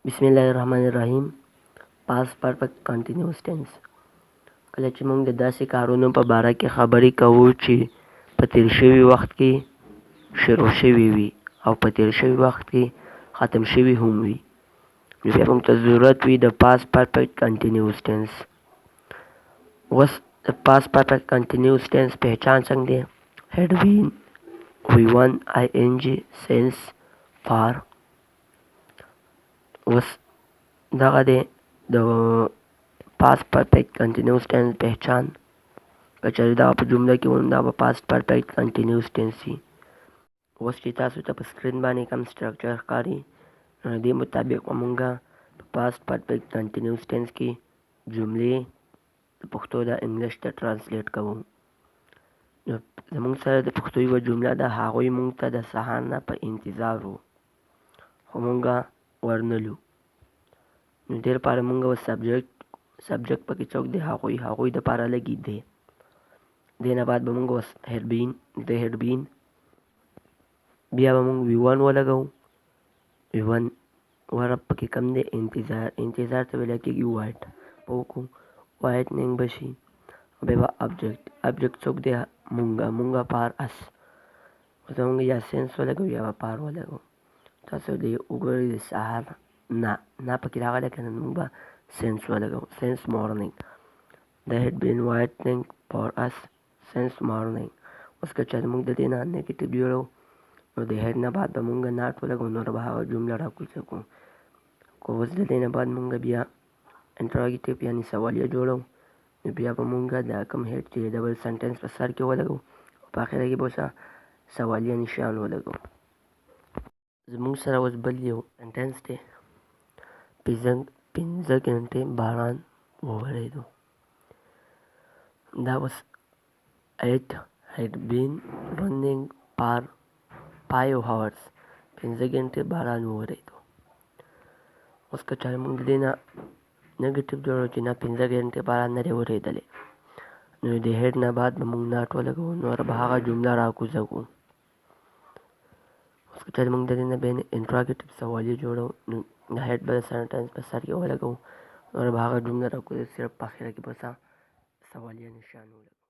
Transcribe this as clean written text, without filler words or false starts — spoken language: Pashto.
बिस्मिल्लाहिर्रहमानिर्रहीम। Past perfect continuous tense کله چې موږ د داسې کارونو په باره کې خبرې کوو چې په تیر شوي وخت کې شروع شوي وي او په تیر شوي وخت کې ختم شوي هم وي، نو بیا موږ ته ضرورت وي د پاست پرفیکټ کنټینیوس ټینس. اوس د پاست پرفیکټ کنټینیوس ټینس پہچان څنګه دی؟ هډ بین V1 ING سینس فار. اوس دغه دی د پاست پرفیکټ کنټینیوس ټینس پہچان. که چېرې دغه په جمله کې ووایو دا به پاست پرفیکټ کنټینیوس ټینس وي. اوس چې تاسو ته په سکرین باندې کوم سټرکچر ښکاري، نو د دې مطابق به مونږ په پاست پرفیکټ کنټینیوس ټینس کې جملې د پښتو د انګلیش ته ټرانسلیټ کوو. نو زمونږ سره د پښتو یوه جمله ده، هغوی مونږ ته د سهار نه په انتظار وو خو مونږ ورنلو. نو دې لپاره مونږ اوس سبجیکټ پکې څوک دی؟ هغوی دپاره لګي دی. دې نه بعد به مونږ اوس هډ بین بیا به مونږ V1 ولګوو. V1 ورب پکې کم دی؟ انتظار ته ویلی کېږي وایټ. په وکړو وایټنینګ به شي. بیا به ابجیکټ څوک دی؟ مونږه پار اس. اوس مونږ یا سینس ولګوو یا به پار ولګوو. تاسو دې وګورئ د سهار نه پکې راغلی که نه، مونږ به سینس ولګوو. سینس مارنینګ د هډ بین وایټنینګ فار اس سینس مارنینګ. اوس که چېرې مونږ د دې نه نیګیټیو جوړو نو د هډ نه بعد به مونږ ناټ ولګوو، نور به هغه جمله راکوزه کړو. که اوس د دې نه بعد مونږ بیا انټراګیټیو یعنې سوالیه جوړو، نو بیا به مونږ دا کوم هډ چې ډبل سنټنس په سر کې ولګوو او په اخره کې به اوس سوالیه نشان ولګوو. زمونږ سره اوس بل یو سنټنس دی، 15 ګنټې باران وورېدو. دا اوس it had been raining for 5 hours. 15 ګنټې باران وورېدو. اوس که چېرې موږ د دې نه نیګیټیو جوړو چې نه 15 ګنټې باران نه دی ورېدلی، نو د هډ نه بعد به موږ ناټ ولګوو، نور به هغه جمله راکوزه کړو. اوس که چېرې موږ د دې نه بیا انټراګیټیو سوالیه جوړو، نو د هډ به د سنټنس په سر کې ولګوو، نور به هغه جمله راکوزه، صرف په اخره کې به سوالیه نشان ولګوو.